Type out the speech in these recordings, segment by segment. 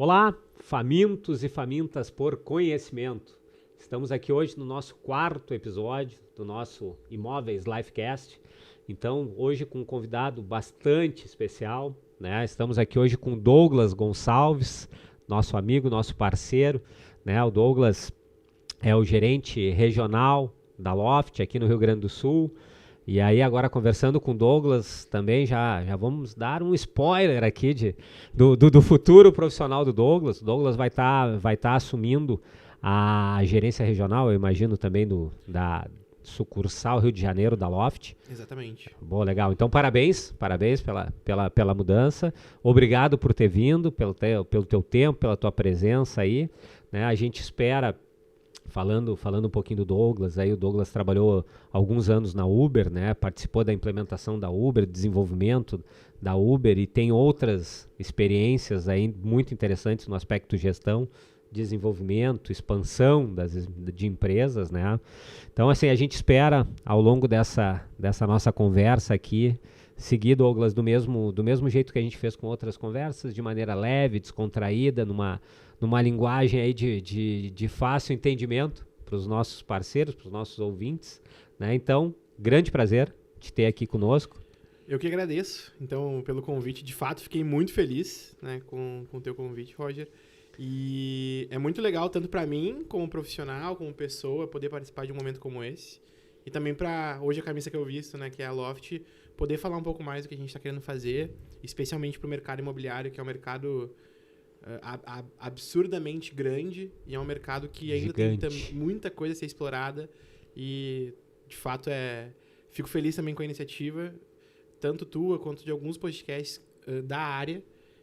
Olá, famintos e famintas por conhecimento. Estamos aqui hoje no nosso quarto episódio do nosso Imóveis Lifecast. Então, hoje com um convidado bastante especial, né? Estamos aqui hoje com Douglas Gonçalves, nosso amigo, nosso parceiro, né? O Douglas é o gerente regional da Loft aqui no Rio Grande do Sul. E aí agora conversando com o Douglas também já vamos dar um spoiler aqui do futuro profissional do Douglas. O Douglas vai tá assumindo a gerência regional, eu imagino também da sucursal Rio de Janeiro da Loft. Exatamente. Bom, legal. Então parabéns pela mudança. Obrigado por ter vindo, pelo teu tempo, pela tua presença aí, né? A gente espera... Falando um pouquinho do Douglas, aí o Douglas trabalhou alguns anos na Uber, né? Participou da implementação da Uber, desenvolvimento da Uber e tem outras experiências aí muito interessantes no aspecto gestão, desenvolvimento, expansão de empresas, né? Então, assim, a gente espera ao longo dessa nossa conversa aqui seguir, Douglas, do mesmo jeito que a gente fez com outras conversas, de maneira leve, descontraída, numa linguagem aí de fácil entendimento para os nossos parceiros, para os nossos ouvintes, né? Então, grande prazer te ter aqui conosco. Eu que agradeço, então, pelo convite. De fato, fiquei muito feliz, né, com o teu convite, Roger. E é muito legal, tanto para mim, como profissional, como pessoa, poder participar de um momento como esse. E também para, hoje, a camisa que eu visto, né, que é a Loft, poder falar um pouco mais do que a gente está querendo fazer, especialmente para o mercado imobiliário, que é um mercado... absurdamente grande e é um mercado que ainda tem muita coisa a ser explorada e de fato fico feliz também com a iniciativa, tanto tua quanto de alguns podcasts da área.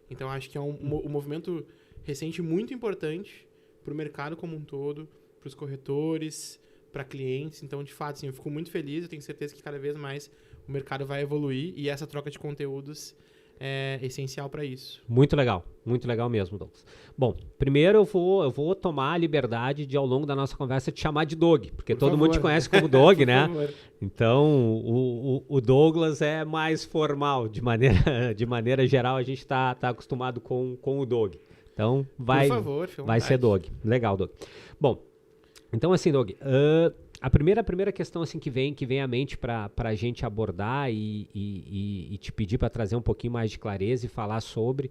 Então acho que é um movimento recente muito importante para o mercado como um todo, para os corretores, para clientes. Então de fato, sim, eu fico muito feliz, eu tenho certeza que cada vez mais o mercado vai evoluir e essa troca de conteúdos é essencial para isso. Muito legal mesmo, Douglas. Bom, primeiro eu vou tomar a liberdade de, ao longo da nossa conversa, te chamar de Doug, porque todo mundo te conhece como Doug, né? Favor. Então, o Douglas é mais formal, de maneira geral, a gente tá acostumado com o Doug. Então, vai ser Doug. Legal, Doug. Bom, então assim, Doug, a primeira questão assim que vem à mente para a gente abordar e te pedir para trazer um pouquinho mais de clareza e falar sobre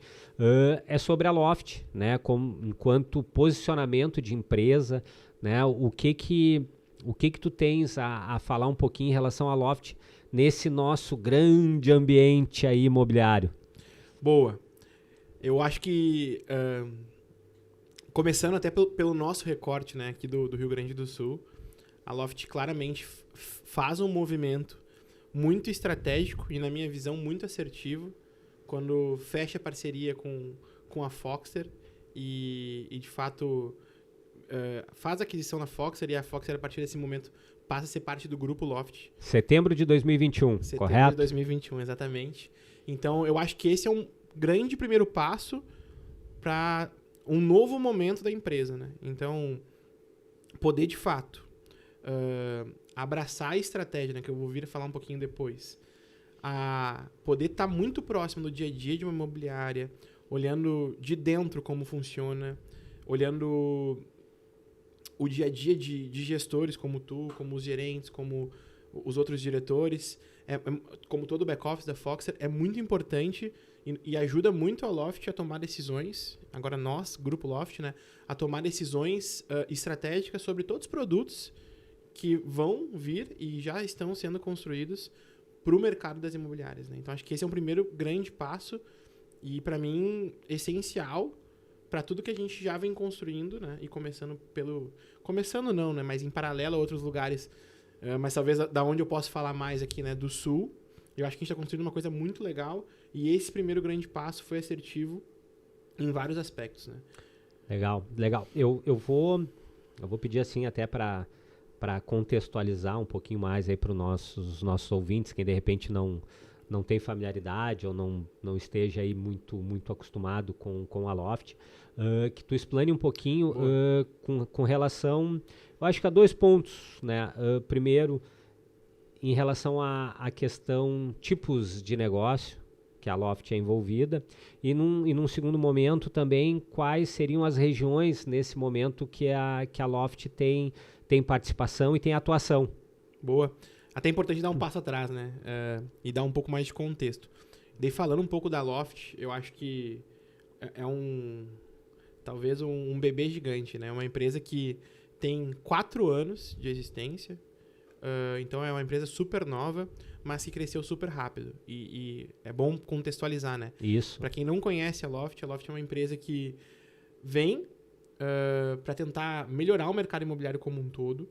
é sobre a Loft, né? Enquanto posicionamento de empresa, né? O que tu tens a falar um pouquinho em relação à Loft nesse nosso grande ambiente aí imobiliário? Boa. Eu acho que começando até pelo nosso recorte, né, aqui do Rio Grande do Sul, a Loft claramente faz um movimento muito estratégico e, na minha visão, muito assertivo quando fecha parceria com a Foxter e de fato, faz a aquisição da Foxter, e a Foxter, a partir desse momento, passa a ser parte do grupo Loft. Setembro de 2021, correto? Setembro de 2021, exatamente. Então, eu acho que esse é um grande primeiro passo para um novo momento da empresa, né? Então, poder, de fato, abraçar a estratégia, né, que eu vou vir falar um pouquinho depois, a poder estar muito próximo do dia a dia de uma imobiliária, olhando de dentro como funciona, olhando o dia a dia de gestores como tu, como os gerentes, como os outros diretores, como todo o back-office da Foxter, é muito importante e ajuda muito a Loft a tomar decisões, agora nós, Grupo Loft, né, a tomar decisões estratégicas sobre todos os produtos que vão vir e já estão sendo construídos para o mercado das imobiliárias, né? Então, acho que esse é um primeiro grande passo e, para mim, essencial para tudo que a gente já vem construindo, né? E começando não, né? Mas em paralelo a outros lugares, mas talvez da onde eu posso falar mais aqui, né? Do Sul. Eu acho que a gente está construindo uma coisa muito legal e esse primeiro grande passo foi assertivo em vários aspectos, né? Legal. Eu vou pedir assim até para contextualizar um pouquinho mais aí para os nossos ouvintes, que de repente não tem familiaridade ou não esteja aí muito acostumado com a Loft, que tu explane um pouquinho com relação, eu acho que há 2 pontos, né? Primeiro, em relação à questão tipos de negócio que a Loft é envolvida, e num segundo momento também quais seriam as regiões nesse momento que a Loft tem participação e tem atuação. Boa. Até é importante dar um passo atrás, né? E dar um pouco mais de contexto. Daí falando um pouco da Loft, eu acho que talvez um bebê gigante, né? Uma empresa que tem 4 anos de existência, então é uma empresa super nova, mas que cresceu super rápido. E é bom contextualizar, né? Isso. Para quem não conhece a Loft é uma empresa que vem para tentar melhorar o mercado imobiliário como um todo,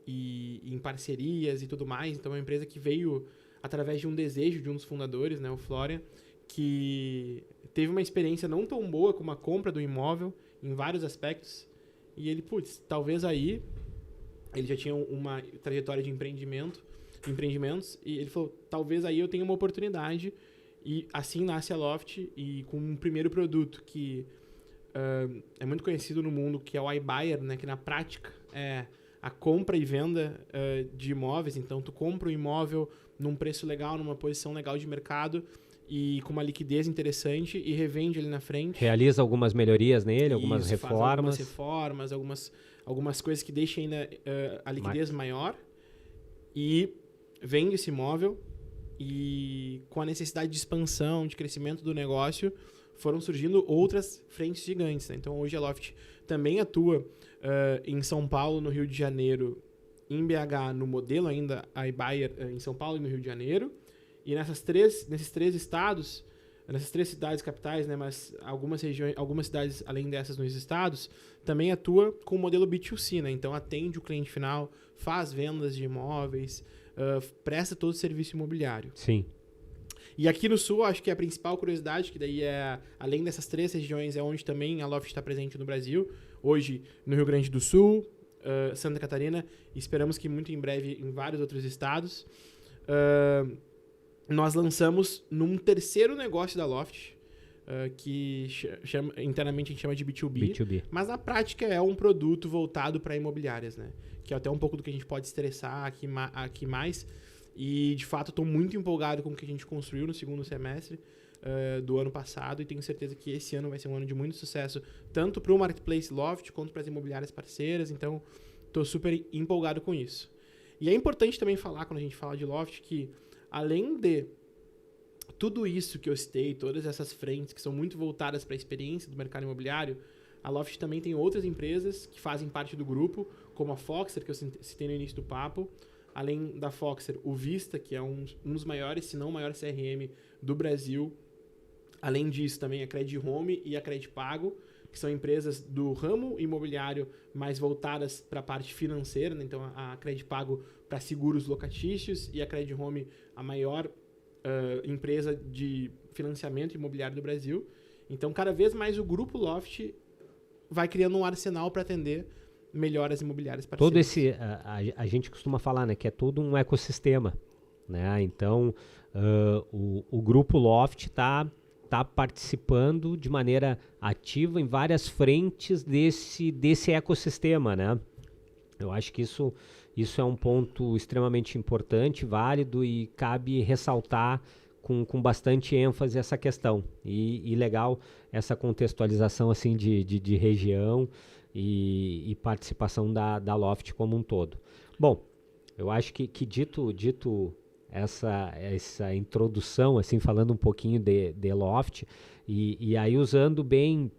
e em parcerias e tudo mais. Então é uma empresa que veio através de um desejo de um dos fundadores, né, o Florian, que teve uma experiência não tão boa com a compra do imóvel em vários aspectos, e ele, talvez aí ele já tinha uma trajetória de empreendimentos, e ele falou, talvez aí eu tenha uma oportunidade, e assim nasce a Loft, e com um primeiro produto que é muito conhecido no mundo, que é o iBuyer, né, que na prática é a compra e venda de imóveis. Então, tu compra o imóvel num preço legal, numa posição legal de mercado e com uma liquidez interessante e revende ali na frente. Realiza algumas melhorias nele, algumas Isso, reformas. Faz algumas reformas, algumas coisas que deixem ainda a liquidez maior, e vende esse imóvel, e com a necessidade de expansão, de crescimento do negócio, foram surgindo outras frentes gigantes, né? Então, hoje a Loft também atua em São Paulo, no Rio de Janeiro, em BH, no modelo ainda iBuyer, em São Paulo e no Rio de Janeiro. E nesses três estados, nessas 3 cidades capitais, né, mas algumas cidades além dessas nos estados, também atua com o modelo B2C, né? Então atende o cliente final, faz vendas de imóveis, presta todo o serviço imobiliário. Sim. E aqui no Sul, acho que a principal curiosidade, que daí além dessas 3 regiões, é onde também a Loft está presente no Brasil. Hoje, no Rio Grande do Sul, Santa Catarina, e esperamos que muito em breve em vários outros estados. Nós lançamos num terceiro negócio da Loft, que internamente a gente chama de B2B, mas na prática é um produto voltado para imobiliárias, né? Que é até um pouco do que a gente pode estressar aqui mais. E, de fato, estou muito empolgado com o que a gente construiu no segundo semestre do ano passado, e tenho certeza que esse ano vai ser um ano de muito sucesso, tanto para o Marketplace Loft quanto para as imobiliárias parceiras. Então, estou super empolgado com isso. E é importante também falar, quando a gente fala de Loft, que além de tudo isso que eu citei, todas essas frentes que são muito voltadas para a experiência do mercado imobiliário, a Loft também tem outras empresas que fazem parte do grupo, como a Foxer, que eu citei no início do papo. Além da Foxer, o Vista, que é um dos maiores, se não o maior CRM do Brasil. Além disso, também a Credit Home e a Credit Pago, que são empresas do ramo imobiliário, mais voltadas para a parte financeira, né? Então, a Credit Pago para seguros locatícios, e a Credit Home, a maior empresa de financiamento imobiliário do Brasil. Então, cada vez mais o Grupo Loft vai criando um arsenal para atender melhor as imobiliárias parceiras. Todo esse, a gente costuma falar, né, que é todo um ecossistema, né? Então, o Grupo Loft está participando de maneira ativa em várias frentes desse ecossistema, né? Eu acho que isso é um ponto extremamente importante, válido, e cabe ressaltar com bastante ênfase essa questão. E legal essa contextualização assim de região e participação da Loft como um todo. Bom, eu acho que dito essa introdução, assim, falando um pouquinho de Loft, e aí usando bem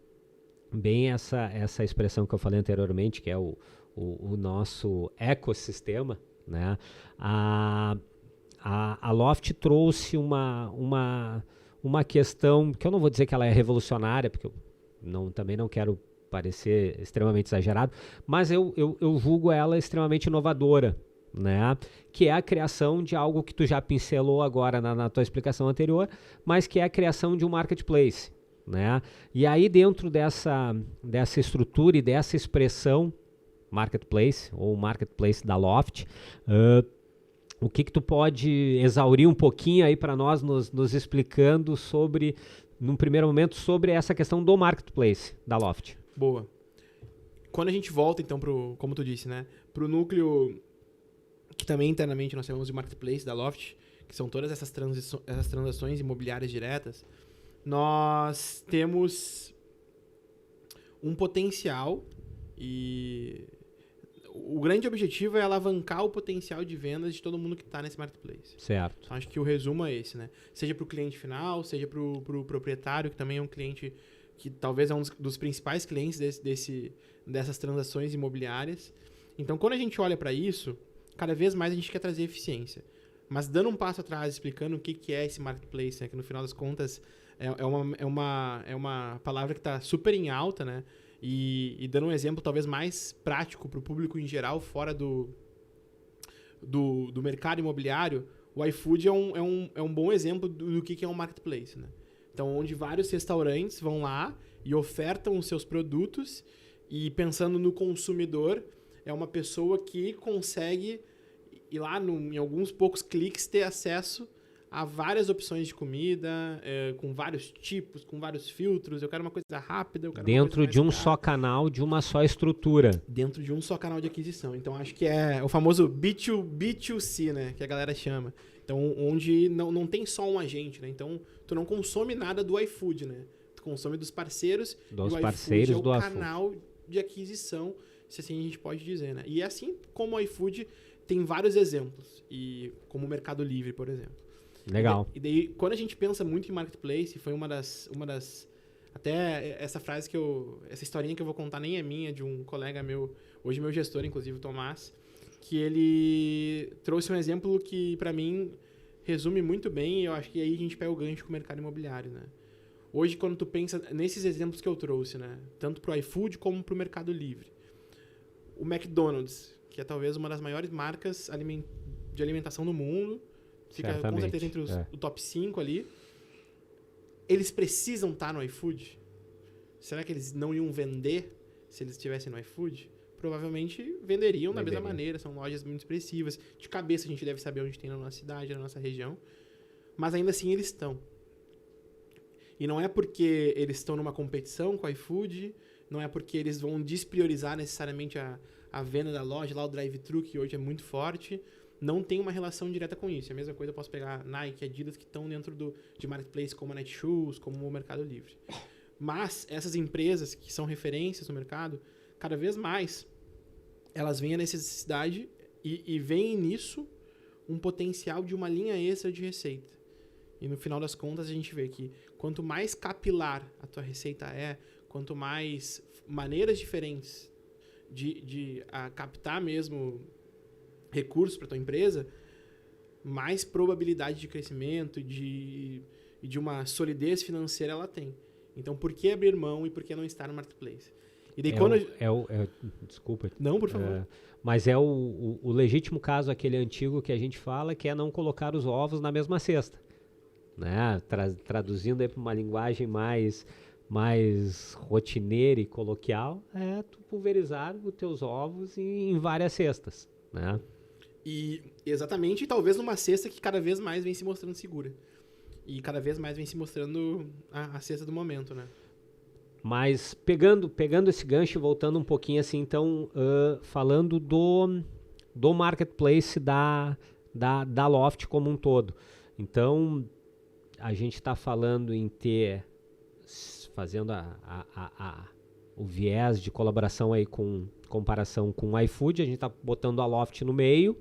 essa expressão que eu falei anteriormente, que é o nosso ecossistema, né? A Loft trouxe uma questão que eu não vou dizer que ela é revolucionária, porque eu também não quero parecer extremamente exagerado, mas eu julgo ela extremamente inovadora, né? Que é a criação de algo que tu já pincelou agora na tua explicação anterior, mas que é a criação de um marketplace, né? E aí, dentro dessa estrutura e dessa expressão marketplace, ou marketplace da Loft, o que tu pode exaurir um pouquinho aí para nós, nos explicando sobre, num primeiro momento, sobre essa questão do marketplace da Loft? Boa. Quando a gente volta, então, como tu disse, né, pro núcleo que também internamente nós chamamos de marketplace da Loft, que são todas essas transações imobiliárias diretas, nós temos um potencial e o grande objetivo é alavancar o potencial de vendas de todo mundo que está nesse marketplace. Certo. Então, acho que o resumo é esse, né? Seja para o cliente final, seja para o proprietário, que também é um cliente que talvez é um dos principais clientes dessas transações imobiliárias. Então, quando a gente olha para isso, cada vez mais a gente quer trazer eficiência. Mas dando um passo atrás, explicando o que é esse marketplace, né? Que no final das contas é uma palavra que está super em alta, né? E dando um exemplo talvez mais prático para o público em geral, fora do mercado imobiliário, o iFood é um bom exemplo do que é um marketplace, né? Então, onde vários restaurantes vão lá e ofertam os seus produtos e pensando no consumidor, é uma pessoa que consegue ir lá em alguns poucos cliques ter acesso a várias opções de comida, com vários tipos, com vários filtros. Eu quero uma coisa rápida, eu quero Dentro uma coisa de um mais só canal, de uma só estrutura. Dentro de um só canal de aquisição. Então, acho que é o famoso B2C, né? Que a galera chama. Então, onde não tem só um agente, né? Então, tu não consome nada do iFood, né? Tu consome dos parceiros. Dos e o parceiros iFood do é o iFood. canal de aquisição, se assim a gente pode dizer, né? E assim como o iFood tem vários exemplos. E como o Mercado Livre, por exemplo. Legal. E daí, quando a gente pensa muito em marketplace, foi uma das até essa frase essa historinha que eu vou contar nem é minha, de um colega meu, hoje meu gestor, inclusive, o Tomás, que ele trouxe um exemplo que, para mim, resume muito bem, e eu acho que aí a gente pega o gancho com o mercado imobiliário, né? Hoje, quando tu pensa nesses exemplos que eu trouxe, né? Tanto pro iFood como pro Mercado Livre. O McDonald's, que é talvez uma das maiores marcas de alimentação do mundo, fica com certeza entre o top 5 ali. Eles precisam estar no iFood? Será que eles não iam vender se eles estivessem no iFood? Provavelmente venderiam da mesma maneira. São lojas muito expressivas. De cabeça a gente deve saber onde tem na nossa cidade, na nossa região. Mas ainda assim eles estão. E não é porque eles estão numa competição com o iFood, não é porque eles vão despriorizar necessariamente a venda da loja, lá o drive-thru, que hoje é muito forte. Não tem uma relação direta com isso. A mesma coisa eu posso pegar Nike, Adidas, que estão dentro de marketplace como a Netshoes, como o Mercado Livre. Mas essas empresas que são referências no mercado, cada vez mais, elas veem a necessidade e veem nisso um potencial de uma linha extra de receita. E no final das contas a gente vê que quanto mais capilar a tua receita quanto mais maneiras diferentes de captar mesmo recursos para tua empresa, mais probabilidade de crescimento e de uma solidez financeira ela tem. Então, por que abrir mão e por que não estar no marketplace? E daí desculpa. Não, por favor. Mas é o legítimo caso, aquele antigo que a gente fala, que é não colocar os ovos na mesma cesta. Né? Traduzindo aí para uma linguagem mais rotineira e coloquial, é tu pulverizar os teus ovos em várias cestas, né? E exatamente, talvez numa cesta que cada vez mais vem se mostrando segura. E cada vez mais vem se mostrando a cesta do momento, né? Mas pegando esse gancho e voltando um pouquinho assim, então, falando do marketplace da Loft como um todo. Então, a gente está falando em fazendo o viés de colaboração aí com comparação com o iFood, a gente está botando a Loft no meio,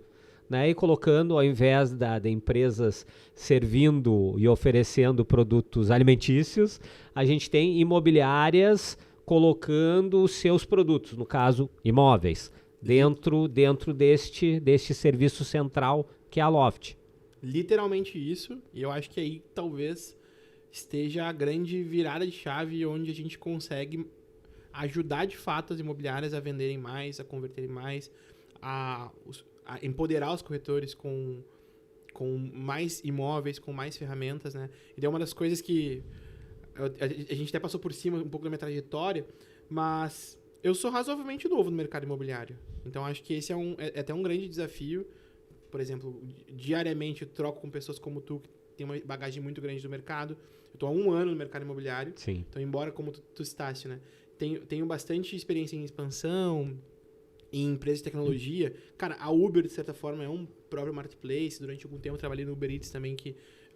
né, e colocando, ao invés de empresas servindo e oferecendo produtos alimentícios, a gente tem imobiliárias colocando os seus produtos, no caso, imóveis, dentro deste serviço central que é a Loft. Literalmente isso, e eu acho que aí talvez esteja a grande virada de chave onde a gente consegue ajudar de fato as imobiliárias a venderem mais, a converterem mais, a empoderar os corretores com mais imóveis, com mais ferramentas, né? E é uma das coisas que a gente até passou por cima um pouco da minha trajetória, mas eu sou razoavelmente novo no mercado imobiliário. Então acho que esse é até um grande desafio. Por exemplo, diariamente eu troco com pessoas como tu, que tem uma bagagem muito grande do mercado. Eu estou há 1 ano no mercado imobiliário. Sim. Então, embora como tu citaste, né? Tenho bastante experiência em expansão, em empresas de tecnologia, cara, a Uber, de certa forma, é um próprio marketplace. Durante algum tempo eu trabalhei no Uber Eats também,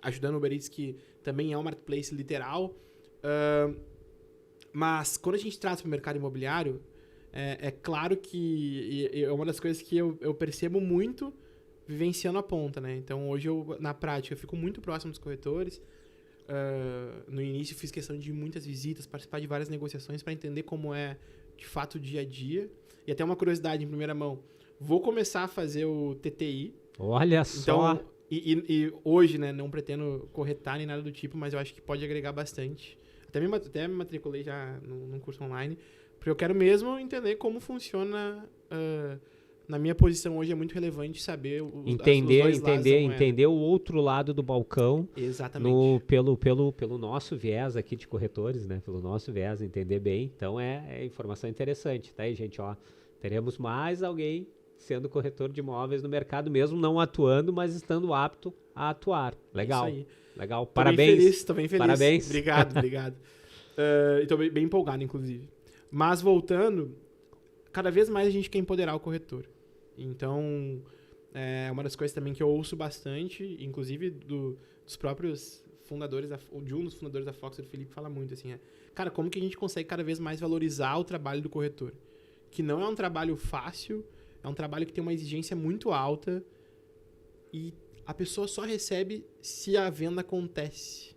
ajudando o Uber Eats, que também é um marketplace literal. Mas quando a gente trata para o mercado imobiliário, é claro que é uma das coisas que eu percebo muito vivenciando a ponta, né? Então, hoje, na prática, eu fico muito próximo dos corretores. No início, fiz questão de muitas visitas, participar de várias negociações para entender como é, de fato, o dia a dia. E até uma curiosidade em primeira mão, vou começar a fazer o TTI. Olha só! Então, e hoje, né, não pretendo corretar nem nada do tipo, mas eu acho que pode agregar bastante. Até me matriculei já num curso online, porque eu quero mesmo entender como funciona. Na minha posição hoje é muito relevante saber os dois lados da moeda. Entender o outro lado do balcão. Exatamente. Pelo nosso viés aqui de corretores, né? Pelo nosso viés, entender bem. Então, é informação interessante, tá aí, gente? Ó, teremos mais alguém sendo corretor de imóveis no mercado, mesmo não atuando, mas estando apto a atuar. Legal. Isso aí. Legal. Parabéns. Tô bem feliz. Parabéns. Obrigado. E tô bem empolgado, inclusive. Mas, voltando, cada vez mais a gente quer empoderar o corretor. Então, é uma das coisas também que eu ouço bastante, inclusive dos próprios fundadores, de um dos fundadores da Fox, o Felipe, fala muito assim, cara, como que a gente consegue cada vez mais valorizar o trabalho do corretor? Que não é um trabalho fácil, é um trabalho que tem uma exigência muito alta e a pessoa só recebe se a venda acontece.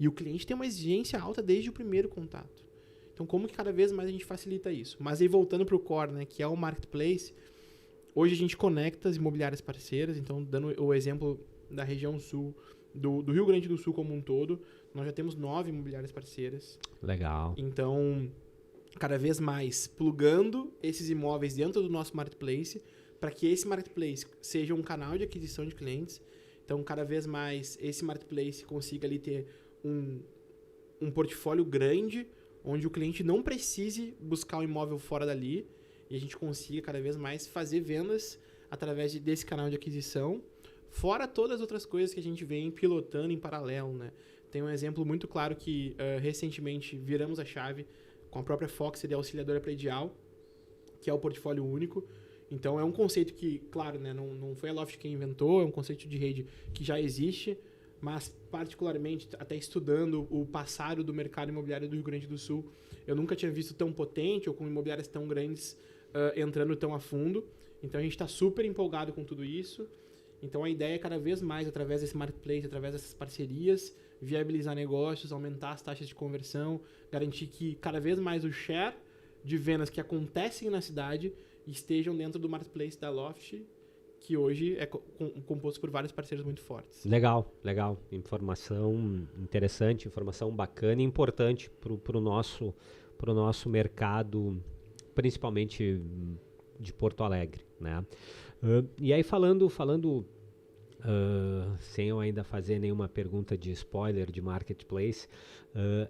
E o cliente tem uma exigência alta desde o primeiro contato. Então, como que cada vez mais a gente facilita isso? Mas aí, voltando para o core, né, que é o marketplace, hoje a gente conecta as imobiliárias parceiras. Então, dando o exemplo da região sul, do Rio Grande do Sul como um todo, nós já temos 9 imobiliárias parceiras. Legal. Então, cada vez mais plugando esses imóveis dentro do nosso marketplace, para que esse marketplace seja um canal de aquisição de clientes. Então, cada vez mais esse marketplace consiga ali ter um portfólio grande, onde o cliente não precise buscar um imóvel fora dali, e a gente consiga cada vez mais fazer vendas através desse canal de aquisição, fora todas as outras coisas que a gente vem pilotando em paralelo, né? Tem um exemplo muito claro que recentemente viramos a chave com a própria Fox de auxiliadora predial, que é o portfólio único. Então, é um conceito que, claro, né, não foi a Loft quem inventou, é um conceito de rede que já existe, mas particularmente, até estudando o passado do mercado imobiliário do Rio Grande do Sul, eu nunca tinha visto tão potente ou com imobiliárias tão grandes entrando tão a fundo. Então, a gente está super empolgado com tudo isso. Então, a ideia é cada vez mais, através desse marketplace, através dessas parcerias, viabilizar negócios, aumentar as taxas de conversão, garantir que cada vez mais o share de vendas que acontecem na cidade estejam dentro do marketplace da Loft, que hoje é composto por vários parceiros muito fortes. Legal. Informação interessante, informação bacana e importante para o nosso mercado, principalmente de Porto Alegre, né? E aí falando sem eu ainda fazer nenhuma pergunta de spoiler de marketplace,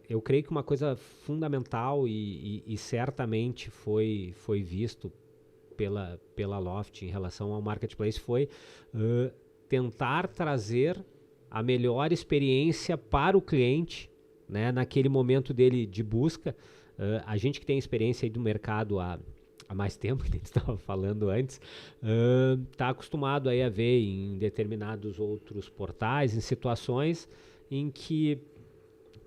eu creio que uma coisa fundamental e certamente foi visto pela Loft em relação ao marketplace foi tentar trazer a melhor experiência para o cliente, né, naquele momento dele de busca. A gente que tem experiência aí do mercado há mais tempo, que a gente estava falando antes, está acostumado aí a ver em determinados outros portais, em situações em que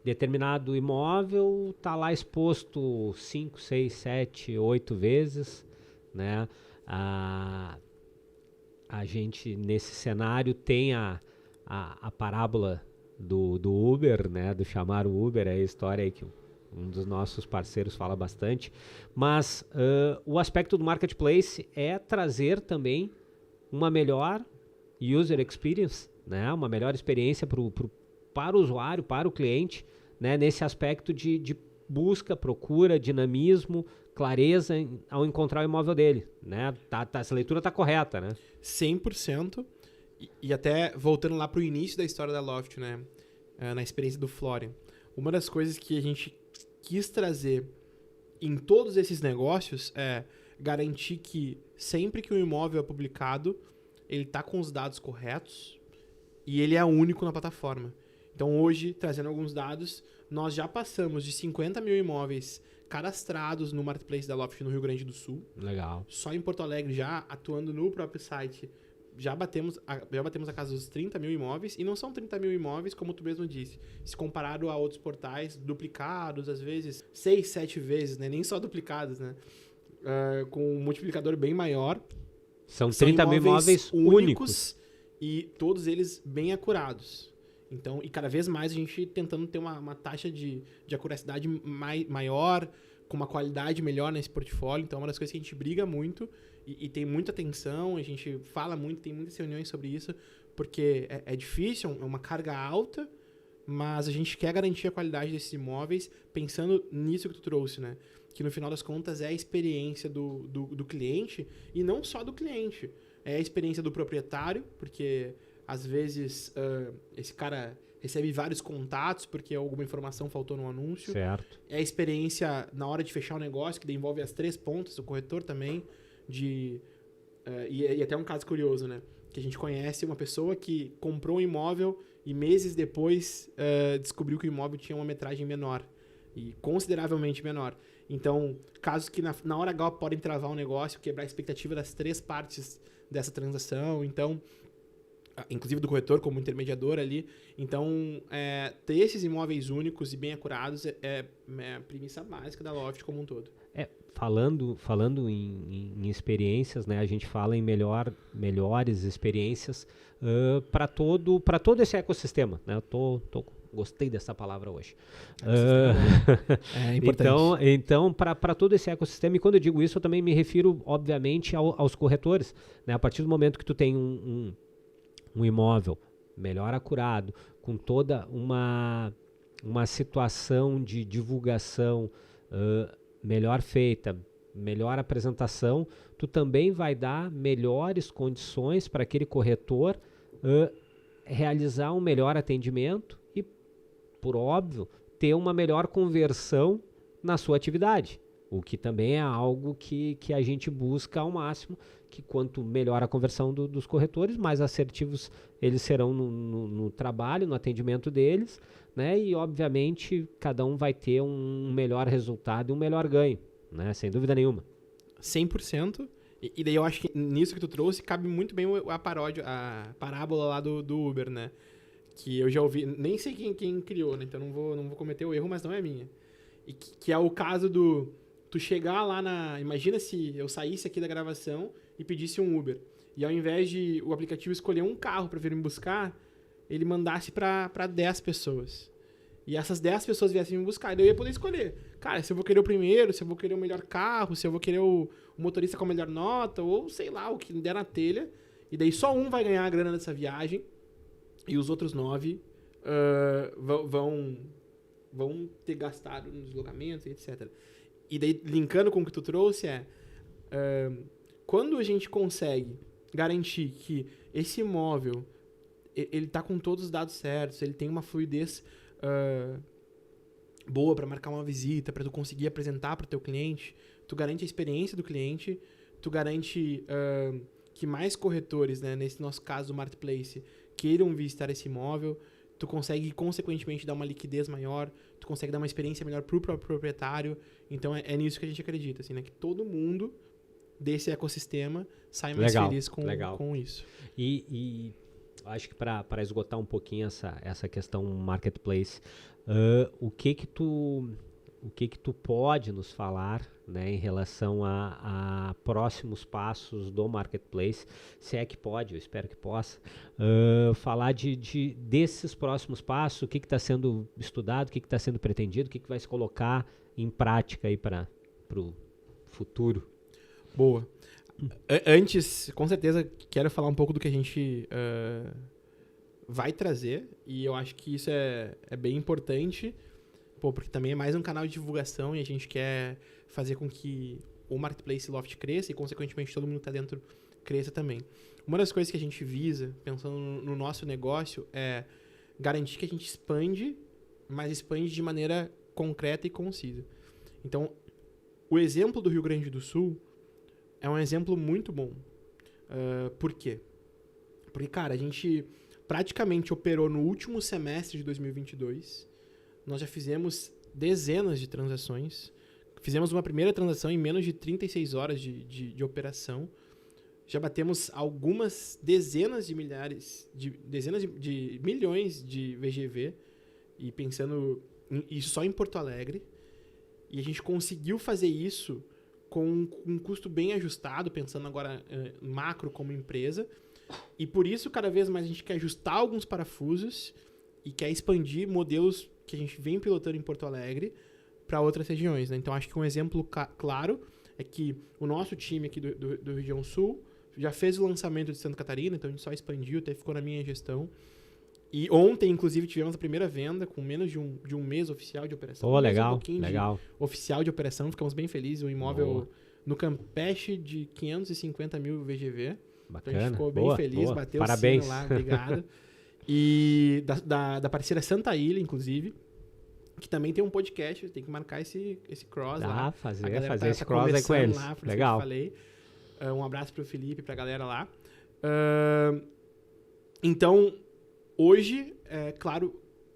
determinado imóvel está lá exposto 5, 6, 7, 8 vezes, né? A gente, nesse cenário, tem a parábola do Uber, né? Do chamar o Uber, é a história aí que um dos nossos parceiros fala bastante, mas o aspecto do marketplace é trazer também uma melhor user experience, né? Uma melhor experiência para o usuário, para o cliente, né? Nesse aspecto de busca, procura, dinamismo, clareza ao encontrar o imóvel dele, né? Essa leitura está correta, né? 100%. E até voltando lá para o início da história da Loft, né? Na experiência do Florian. Uma das coisas que a gente quis trazer em todos esses negócios é garantir que sempre que um imóvel é publicado, ele está com os dados corretos e ele é único na plataforma. Então hoje, trazendo alguns dados, nós já passamos de 50 mil imóveis cadastrados no Marketplace da Loft no Rio Grande do Sul. Legal. Só em Porto Alegre, já atuando no próprio site, já batemos a casa dos 30 mil imóveis. E não são 30 mil imóveis, como tu mesmo disse. Se comparado a outros portais, duplicados, às vezes 6, 7 vezes, né? Nem só duplicados, né? Com um multiplicador bem maior. São 30 mil imóveis únicos. E todos eles bem acurados. Então, e cada vez mais a gente tentando ter uma taxa de acuracidade maior, com uma qualidade melhor nesse portfólio. Então, é uma das coisas que a gente briga muito e tem muita atenção, a gente fala muito, tem muitas reuniões sobre isso, porque é difícil, é uma carga alta, mas a gente quer garantir a qualidade desses imóveis pensando nisso que tu trouxe, né? Que no final das contas é a experiência do cliente, e não só do cliente, é a experiência do proprietário, porque às vezes esse cara recebe vários contatos porque alguma informação faltou no anúncio. Certo. É a experiência na hora de fechar o negócio, que envolve as 3 pontas, o corretor também, e até um caso curioso, né? Que a gente conhece uma pessoa que comprou um imóvel e meses depois descobriu que o imóvel tinha uma metragem menor, e consideravelmente menor. Então, casos que na hora H podem travar um negócio, quebrar a expectativa das 3 partes dessa transação. Então, inclusive do corretor como intermediador ali. Então, ter esses imóveis únicos e bem acurados é a premissa básica da Loft como um todo. Falando em experiências, né, a gente fala em melhores experiências para todo esse ecossistema, né? Gostei dessa palavra hoje. É importante. Então para todo esse ecossistema, e quando eu digo isso, eu também me refiro, obviamente, aos corretores, né? A partir do momento que tu tem um imóvel melhor acurado, com toda uma situação de divulgação melhor feita, melhor apresentação, tu também vai dar melhores condições para aquele corretor realizar um melhor atendimento e, por óbvio, ter uma melhor conversão na sua atividade. O que também é algo que a gente busca ao máximo, que quanto melhor a conversão dos corretores, mais assertivos eles serão no trabalho, no atendimento deles, né? E, obviamente, cada um vai ter um melhor resultado e um melhor ganho, né? Sem dúvida nenhuma. 100%. E daí eu acho que nisso que tu trouxe cabe muito bem a parábola lá do Uber, né? Que eu já ouvi, nem sei quem criou, né? Então não vou cometer o erro, mas não é minha. E que é o caso tu chegar lá imagina se eu saísse aqui da gravação e pedisse um Uber. E ao invés de o aplicativo escolher um carro para vir me buscar, ele mandasse para 10 pessoas. E essas 10 pessoas viessem me buscar. E daí eu ia poder escolher. Cara, se eu vou querer o primeiro, se eu vou querer o melhor carro, se eu vou querer o motorista com a melhor nota, ou sei lá, o que der na telha. E daí só um vai ganhar a grana dessa viagem. E os outros 9 vão ter gastado nos deslocamentos, etc. E daí, linkando com o que tu trouxe, quando a gente consegue garantir que esse imóvel ele tá com todos os dados certos, ele tem uma fluidez boa para marcar uma visita, para tu conseguir apresentar para o teu cliente, tu garante a experiência do cliente, tu garante que mais corretores, né, nesse nosso caso o Marketplace, queiram visitar esse imóvel, tu consegue, consequentemente, dar uma liquidez maior, tu consegue dar uma experiência melhor pro próprio proprietário. Então, é nisso que a gente acredita, assim, né? Que todo mundo desse ecossistema sai mais feliz com isso. E acho que para esgotar um pouquinho essa questão Marketplace, o que que tu pode nos falar, né, em relação a próximos passos do Marketplace, se é que pode, eu espero que possa, falar desses próximos passos, o que está sendo estudado, o que está sendo pretendido, o que vai se colocar em prática aí para o futuro. Boa. Antes, com certeza, quero falar um pouco do que a gente vai trazer, e eu acho que isso é bem importante, porque também é mais um canal de divulgação e a gente quer fazer com que o Marketplace Loft cresça e, consequentemente, todo mundo que está dentro cresça também. Uma das coisas que a gente visa, pensando no nosso negócio, é garantir que a gente expande, mas expande de maneira concreta e concisa. Então, o exemplo do Rio Grande do Sul é um exemplo muito bom. Por quê? Porque, cara, a gente praticamente operou no último semestre de 2022. Nós já fizemos dezenas de transações. Fizemos uma primeira transação em menos de 36 horas de operação. Já batemos algumas dezenas de milhões de VGV, e pensando isso só em Porto Alegre. E a gente conseguiu fazer isso com um custo bem ajustado, pensando agora macro como empresa. E por isso, cada vez mais, a gente quer ajustar alguns parafusos e quer expandir modelos que a gente vem pilotando em Porto Alegre para outras regiões, né? Então, acho que um exemplo claro é que o nosso time aqui do Região Sul já fez o lançamento de Santa Catarina, então a gente só expandiu, até ficou na minha gestão. E ontem, inclusive, tivemos a primeira venda com menos de um mês oficial de operação. Legal, legal. Oficial de operação, ficamos bem felizes. Um imóvel no Campeche de 550 mil VGV. Bacana. Então a gente ficou bem feliz, bateu Parabéns. o sino lá, obrigado. E da parceira Santa Ilha, inclusive, que também tem um podcast, tem que marcar esse cross lá. Fazer esse cross aí com eles. Lá, legal. Que eu falei. Um abraço pro Felipe e pra galera lá. Então, hoje, claro,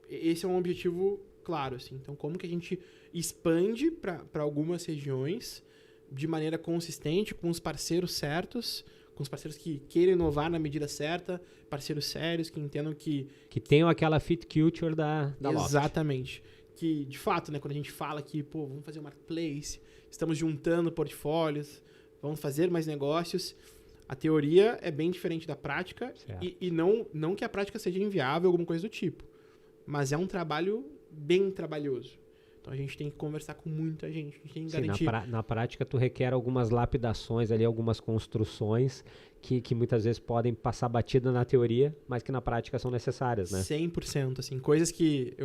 esse é um objetivo claro, assim. Então, como que a gente expande para algumas regiões de maneira consistente, com os parceiros certos, com os parceiros que queiram inovar na medida certa, parceiros sérios, que entendam que tenham aquela fit culture da Loft. Exatamente. Que, de fato, né, quando a gente fala que, vamos fazer um marketplace, estamos juntando portfólios, vamos fazer mais negócios, a teoria é bem diferente da prática, e não que a prática seja inviável, alguma coisa do tipo, mas é um trabalho bem trabalhoso. Então a gente tem que conversar com muita gente, a gente tem que garantir... Na prática tu requer algumas lapidações ali, algumas construções que muitas vezes podem passar batida na teoria, mas que na prática são necessárias, né? 100%, assim, coisas que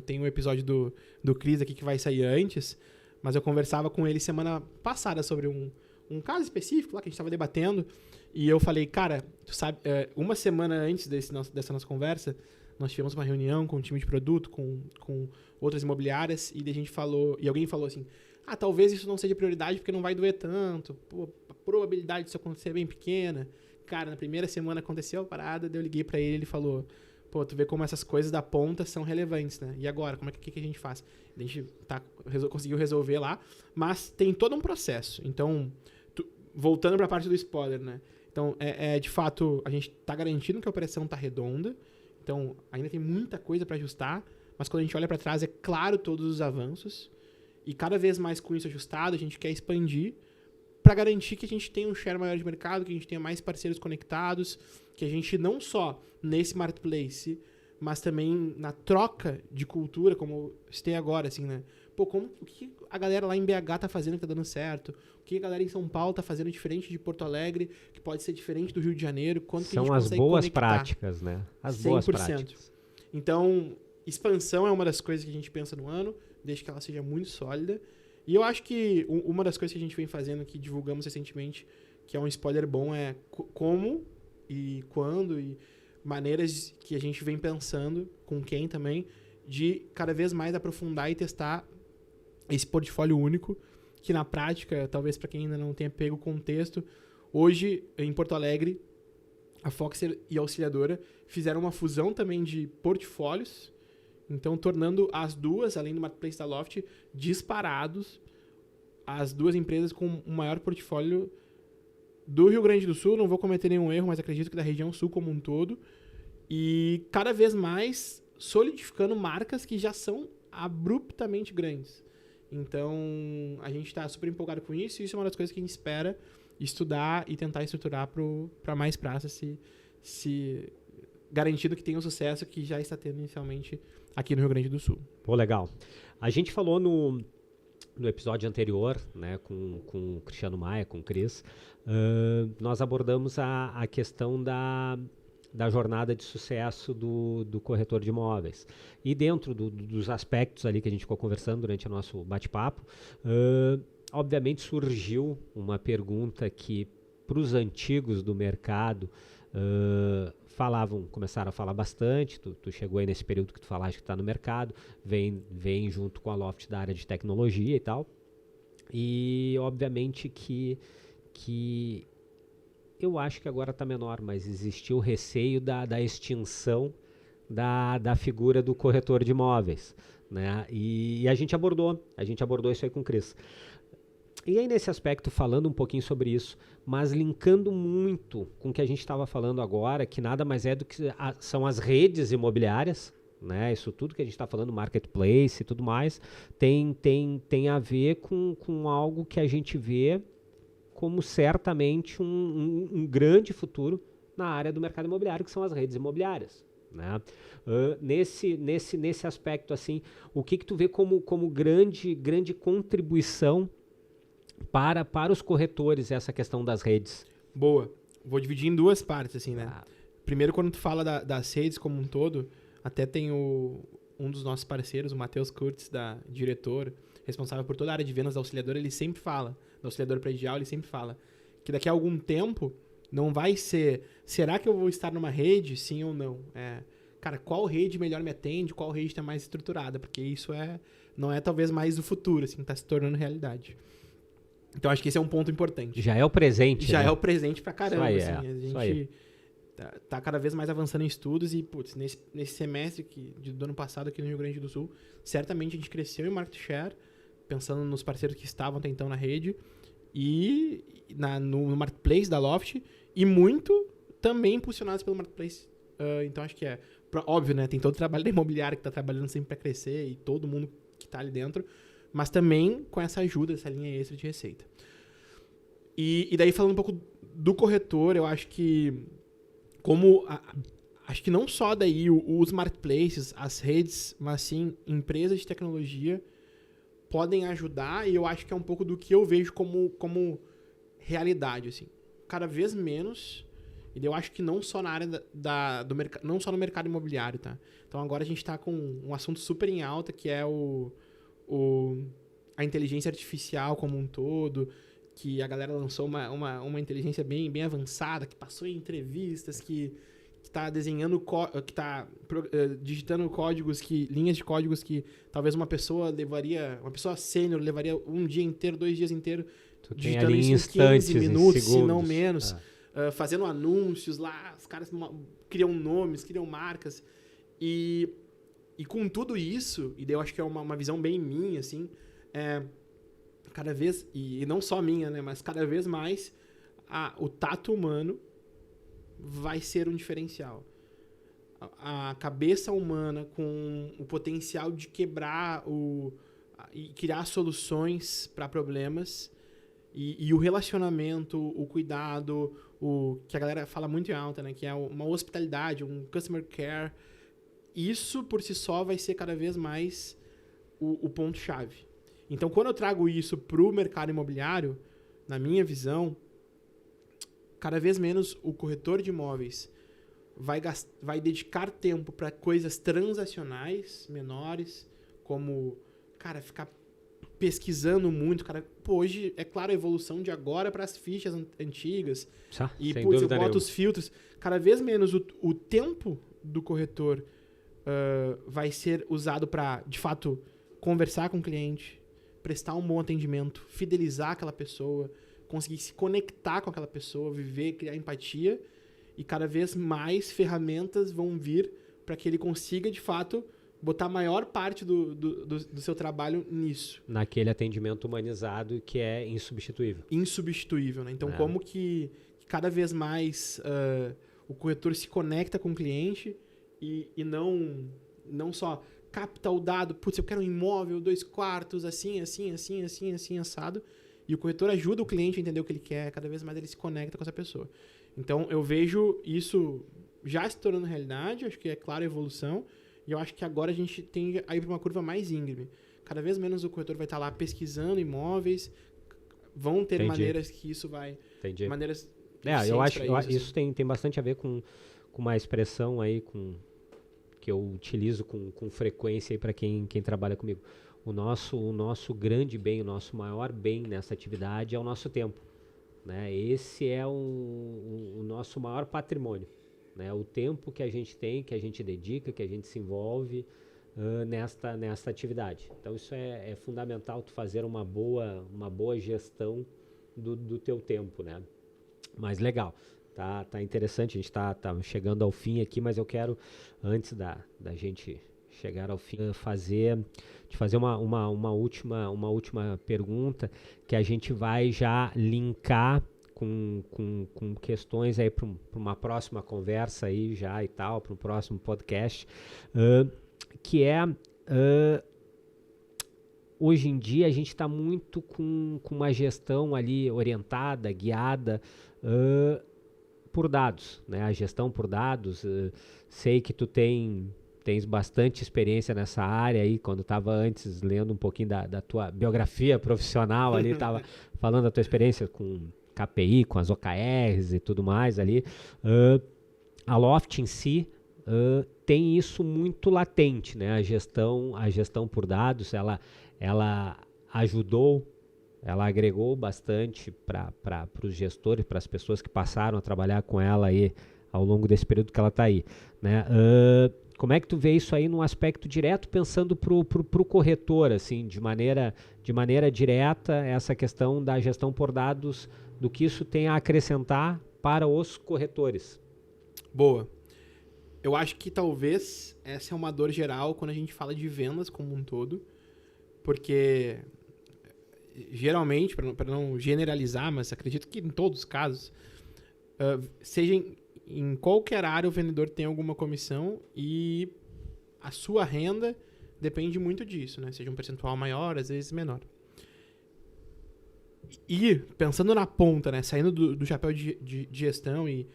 tem um episódio do Cris aqui que vai sair antes, mas eu conversava com ele semana passada sobre um caso específico lá que a gente estava debatendo, e eu falei, cara, tu sabe, uma semana antes dessa nossa conversa, nós tivemos uma reunião com o time de produto, com outras imobiliárias, e a gente falou, e alguém falou assim, talvez isso não seja prioridade porque não vai doer tanto, a probabilidade disso acontecer é bem pequena. Cara, na primeira semana aconteceu a parada, daí eu liguei pra ele falou, tu vê como essas coisas da ponta são relevantes, né? E agora, que a gente faz? A gente conseguiu resolver lá, mas tem todo um processo. Então, voltando pra parte do spoiler, né? Então, de fato, a gente tá garantindo que a operação tá redonda. Então, ainda tem muita coisa para ajustar, mas quando a gente olha para trás, é claro todos os avanços. E cada vez mais com isso ajustado, a gente quer expandir para garantir que a gente tenha um share maior de mercado, que a gente tenha mais parceiros conectados, que a gente não só nesse marketplace, mas também na troca de cultura, como se tem agora, assim, né? O que a galera lá em BH tá fazendo que tá dando certo? O que a galera em São Paulo tá fazendo diferente de Porto Alegre, que pode ser diferente do Rio de Janeiro? Quanto que a gente consegue São as boas conectar? práticas, né? As 100%. Boas práticas. Então, expansão é uma das coisas que a gente pensa no ano, desde que ela seja muito sólida. E eu acho que uma das coisas que a gente vem fazendo, que divulgamos recentemente, que é um spoiler bom, é como e quando e maneiras que a gente vem pensando, com quem também, de cada vez mais aprofundar e testar esse portfólio único, que na prática, talvez para quem ainda não tenha pego o contexto, hoje em Porto Alegre, a Foxer e a Auxiliadora fizeram uma fusão também de portfólios, então tornando as duas, além do Marketplace da Loft, disparados, as duas empresas com o maior portfólio do Rio Grande do Sul. Não vou cometer nenhum erro, mas acredito que da região sul como um todo, e cada vez mais solidificando marcas que já são abruptamente grandes. Então, a gente está super empolgado com isso, e isso é uma das coisas que a gente espera estudar e tentar estruturar para mais praças, se garantindo que tenha o sucesso que já está tendo inicialmente aqui no Rio Grande do Sul. Legal. A gente falou no episódio anterior, né, com o Cristiano Maia, com o Cris, nós abordamos a questão da jornada de sucesso do corretor de imóveis. E dentro dos aspectos ali que a gente ficou conversando durante o nosso bate-papo, obviamente surgiu uma pergunta que, para os antigos do mercado, começaram a falar bastante. Tu chegou aí nesse período que tu falaste que está no mercado, vem junto com a Loft da área de tecnologia e tal. E, obviamente, que eu acho que agora está menor, mas existiu o receio da extinção da figura do corretor de imóveis, né? E a gente abordou isso aí com o Cris. E aí, nesse aspecto, falando um pouquinho sobre isso, mas linkando muito com o que a gente estava falando agora, que nada mais é do que são as redes imobiliárias, né? Isso tudo que a gente está falando, marketplace e tudo mais, tem a ver com algo que a gente vê como certamente um grande futuro na área do mercado imobiliário, que são as redes imobiliárias. Né? Nesse aspecto, assim, o que tu vê como grande contribuição para os corretores essa questão das redes? Boa. Vou dividir em duas partes, assim, né? Primeiro, quando tu fala das redes como um todo, até tem um dos nossos parceiros, o Matheus Kurtz, diretor, responsável por toda a área de vendas da Auxiliadora, ele sempre fala, da Auxiliadora Predial, ele sempre fala que daqui a algum tempo não vai ser, será que eu vou estar numa rede, sim ou não? Cara, qual rede melhor me atende, qual rede está mais estruturada? Porque isso não é talvez mais do futuro, assim, está se tornando realidade. Então, acho que esse é um ponto importante. Já é o presente, Já né? é o presente pra caramba, isso aí, assim. A gente tá cada vez mais avançando em estudos e, putz, nesse semestre do ano passado aqui no Rio Grande do Sul, certamente a gente cresceu em market share, pensando nos parceiros que estavam até então na rede e no marketplace da Loft, e muito também impulsionados pelo marketplace. Então, acho que óbvio, né? Tem todo o trabalho da imobiliária que tá trabalhando sempre para crescer e todo mundo que tá ali dentro, mas também com essa ajuda, essa linha extra de receita. E daí, falando um pouco do corretor, eu acho que acho que não só daí os marketplaces, as redes, mas sim empresas de tecnologia podem ajudar, e eu acho que é um pouco do que eu vejo como realidade, assim. Cada vez menos, e eu acho que não só na área do mercado, não só no mercado imobiliário, tá? Então agora a gente está com um assunto super em alta, que é a inteligência artificial como um todo, que a galera lançou uma inteligência bem avançada, que passou em entrevistas, que está desenhando, que está digitando códigos, linhas de códigos que talvez uma pessoa sênior levaria um dia inteiro, 2 dias inteiros, digitando isso em 15 minutos, se não menos, fazendo anúncios lá, os caras criam nomes, criam marcas, e com tudo isso, e daí eu acho que é uma visão bem minha, assim, cada vez, e não só minha, né, mas cada vez mais, o tato humano vai ser um diferencial. A cabeça humana com o potencial de quebrar e criar soluções para problemas, e o relacionamento, o cuidado, que a galera fala muito em alta, né, que é uma hospitalidade, um customer care. Isso por si só vai ser cada vez mais o ponto-chave. Então, quando eu trago isso para o mercado imobiliário, na minha visão, cada vez menos o corretor de imóveis vai dedicar tempo para coisas transacionais menores, como, cara, ficar pesquisando muito, cara. Pô, hoje, é claro, a evolução de agora para as fichas antigas. E, putz, eu boto os filtros. Cada vez menos o tempo do corretor vai ser usado para, de fato, conversar com o cliente, prestar um bom atendimento, fidelizar aquela pessoa, conseguir se conectar com aquela pessoa, viver, criar empatia, e cada vez mais ferramentas vão vir para que ele consiga, de fato, botar a maior parte do seu trabalho nisso. Naquele atendimento humanizado que é insubstituível. Insubstituível, né? Então, como que cada vez mais o corretor se conecta com o cliente e não só capta o dado, putz, eu quero um imóvel, 2 quartos, assim, assado, e o corretor ajuda o cliente a entender o que ele quer, cada vez mais ele se conecta com essa pessoa. Então, eu vejo isso já se tornando realidade, acho que é claro a evolução, e eu acho que agora a gente tende a ir para uma curva mais íngreme. Cada vez menos o corretor vai estar lá pesquisando imóveis, vão ter maneiras que isso vai... Entendi. Maneiras eu acho que isso tem bastante a ver com uma expressão aí que eu utilizo com frequência para quem trabalha comigo. O nosso grande bem, o nosso maior bem nessa atividade é o nosso tempo. Né? Esse é o nosso maior patrimônio. Né? O tempo que a gente tem, que a gente dedica, que a gente se envolve nesta atividade. Então, isso é fundamental, tu fazer uma boa gestão do teu tempo. Né? Mas legal. Tá interessante, a gente tá chegando ao fim aqui, mas eu quero, antes da gente chegar ao fim, te fazer uma última pergunta, que a gente vai já linkar com questões aí para uma próxima conversa aí já e tal, para um próximo podcast, que é... hoje em dia a gente está muito com uma gestão ali orientada, guiada por dados, né? A gestão por dados. Sei que tu tens bastante experiência nessa área aí, quando estava antes lendo um pouquinho da tua biografia profissional ali, estava falando da tua experiência com KPI, com as OKRs e tudo mais ali. A Loft em si tem isso muito latente, né? A gestão por dados, ela ajudou, ela agregou bastante para os gestores, para as pessoas que passaram a trabalhar com ela aí ao longo desse período que ela está aí, né? Como é que tu vê isso aí num aspecto direto, pensando pro corretor, assim, de maneira direta, essa questão da gestão por dados, do que isso tem a acrescentar para os corretores? Boa. Eu acho que talvez essa é uma dor geral quando a gente fala de vendas como um todo, porque geralmente, para não generalizar, mas acredito que em todos os casos, seja em qualquer área o vendedor tem alguma comissão e a sua renda depende muito disso, né? Seja um percentual maior, às vezes menor. E pensando na ponta, né? Saindo do chapéu de gestão, e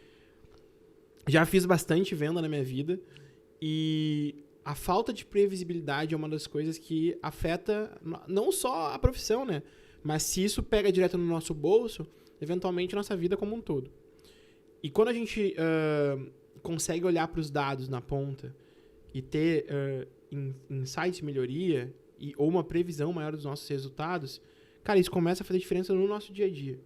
já fiz bastante venda na minha vida, e a falta de previsibilidade é uma das coisas que afeta não só a profissão, né? Mas se isso pega direto no nosso bolso, eventualmente a nossa vida como um todo. E quando a gente consegue olhar para os dados na ponta e ter insights de melhoria ou uma previsão maior dos nossos resultados, cara, isso começa a fazer diferença no nosso dia a dia.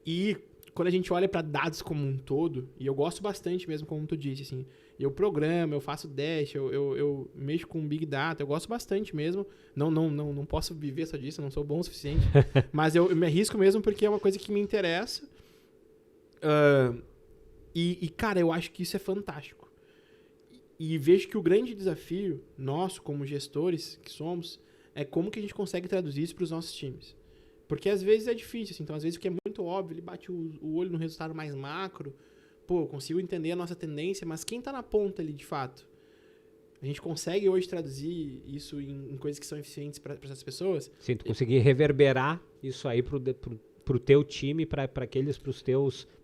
E quando a gente olha para dados como um todo, e eu gosto bastante mesmo, como tu disse, assim, eu programo, eu faço dash, eu mexo com Big Data, eu gosto bastante mesmo. Não posso viver só disso, eu não sou bom o suficiente. Mas eu me arrisco mesmo porque é uma coisa que me interessa. Cara, eu acho que isso é fantástico. E vejo que o grande desafio nosso, como gestores que somos, é como que a gente consegue traduzir isso para os nossos times. Porque às vezes é difícil, assim, então às vezes o que é muito óbvio, ele bate o olho no resultado mais macro, pô, eu consigo entender a nossa tendência, mas quem está na ponta ali de fato? A gente consegue hoje traduzir isso em coisas que são eficientes para essas pessoas? Sim, tu conseguir reverberar isso aí pro teu time, para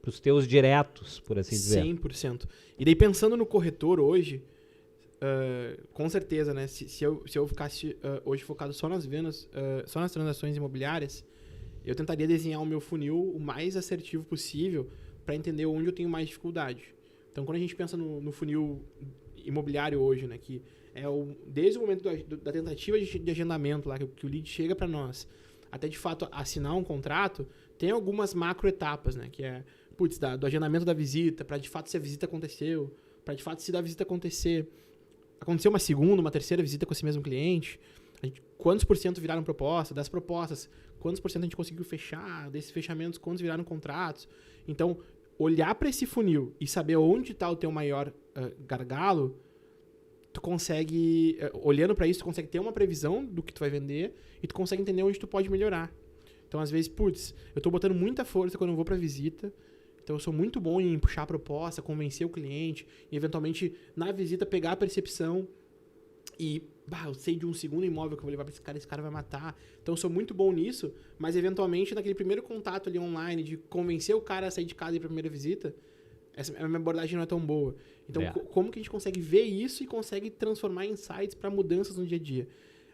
os teus diretos, por assim dizer. 100%. E daí pensando no corretor hoje, com certeza, né? Se eu ficasse hoje focado só nas vendas, só nas transações imobiliárias, eu tentaria desenhar o meu funil o mais assertivo possível para entender onde eu tenho mais dificuldade. Então, quando a gente pensa no funil imobiliário hoje, né, que é desde o momento da tentativa de agendamento lá, que o lead chega para nós, até de fato assinar um contrato, tem algumas macro etapas, né, que é do agendamento da visita, para de fato se a visita aconteceu, para de fato se da visita aconteceu uma segunda, uma terceira visita com esse mesmo cliente, quantos por cento viraram proposta, das propostas, quantos por cento a gente conseguiu fechar, desses fechamentos, quantos viraram contratos. Então, olhar para esse funil e saber onde está o teu maior gargalo, tu consegue, olhando para isso, tu consegue ter uma previsão do que tu vai vender e tu consegue entender onde tu pode melhorar. Então, às vezes, eu tô botando muita força quando eu vou para visita, então eu sou muito bom em puxar a proposta, convencer o cliente e, eventualmente, na visita, pegar a percepção e, eu sei de um segundo imóvel que eu vou levar para esse cara vai matar. Então eu sou muito bom nisso, mas eventualmente naquele primeiro contato ali online de convencer o cara a sair de casa e ir para a primeira visita, a minha abordagem não é tão boa. Então como que a gente consegue ver isso e consegue transformar em insights para mudanças no dia a dia?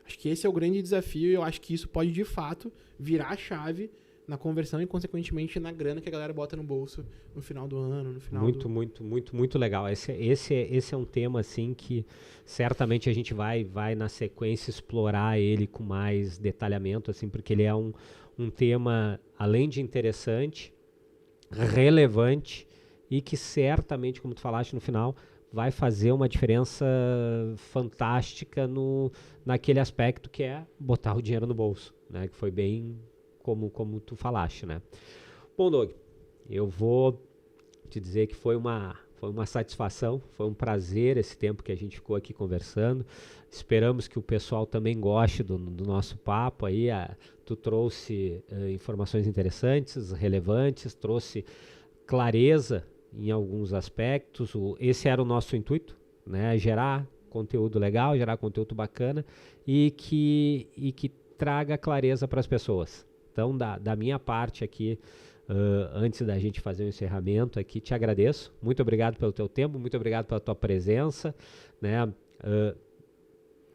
Acho que esse é o grande desafio e eu acho que isso pode de fato virar a chave na conversão e, consequentemente, na grana que a galera bota no bolso no final do ano, no final muito legal. Esse é um tema, assim, que certamente a gente vai na sequência explorar ele com mais detalhamento, assim, porque ele é um tema, além de interessante, relevante e que certamente, como tu falaste no final, vai fazer uma diferença fantástica naquele aspecto que é botar o dinheiro no bolso, né? Que foi bem como tu falaste, né? Bom, Doug, eu vou te dizer que foi uma satisfação, foi um prazer esse tempo que a gente ficou aqui conversando. Esperamos que o pessoal também goste do nosso papo aí. Tu trouxe informações interessantes, relevantes, trouxe clareza em alguns aspectos. Esse era o nosso intuito, né? Gerar conteúdo legal, gerar conteúdo bacana e que traga clareza para as pessoas. Então, da minha parte aqui, antes da gente fazer o encerramento aqui, te agradeço. Muito obrigado pelo teu tempo, muito obrigado pela tua presença, né?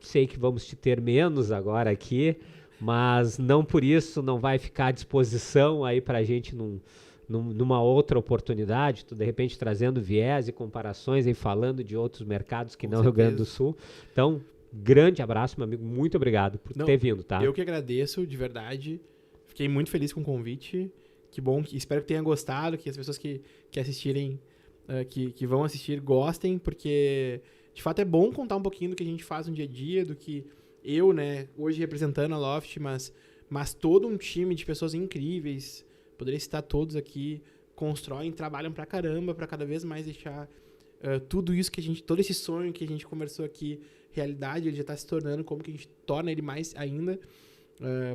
Sei que vamos te ter menos agora aqui, mas não por isso não vai ficar à disposição aí para a gente numa outra oportunidade, tu de repente trazendo viés e comparações e falando de outros mercados que não Rio Grande do Sul. Então, grande abraço, meu amigo, muito obrigado por ter vindo, tá? Eu que agradeço, de verdade. Fiquei muito feliz com o convite. Que bom, espero que tenha gostado, que as pessoas que assistirem, que vão assistir, gostem, porque de fato é bom contar um pouquinho do que a gente faz no dia a dia, do que eu, né, hoje representando a Loft, mas todo um time de pessoas incríveis, poderia citar todos aqui, constroem, trabalham pra caramba, pra cada vez mais deixar tudo isso que todo esse sonho que a gente conversou aqui, realidade, ele já tá se tornando, como que a gente torna ele mais ainda,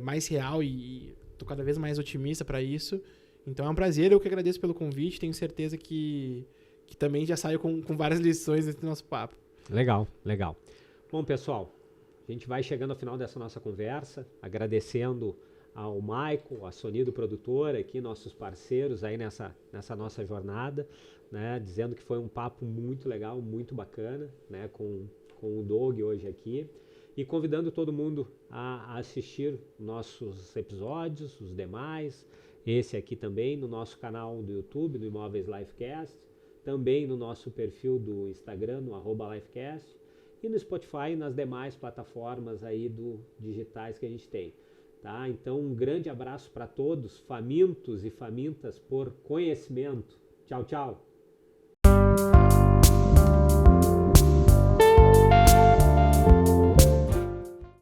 mais real e tô cada vez mais otimista para isso. Então é um prazer, eu que agradeço pelo convite, tenho certeza que também já saio com várias lições nesse nosso papo. Legal. Bom, pessoal, a gente vai chegando ao final dessa nossa conversa, agradecendo ao Maico, a Sonido Produtora, aqui, nossos parceiros aí nessa nossa jornada, né, dizendo que foi um papo muito legal, muito bacana, né, com o Doug hoje aqui. E convidando todo mundo a assistir nossos episódios, os demais, esse aqui também no nosso canal do YouTube, do Imóveis Lifecast, também no nosso perfil do Instagram, no @Lifecast, e no Spotify e nas demais plataformas aí digitais que a gente tem. Tá? Então, um grande abraço para todos, famintos e famintas por conhecimento. Tchau, tchau!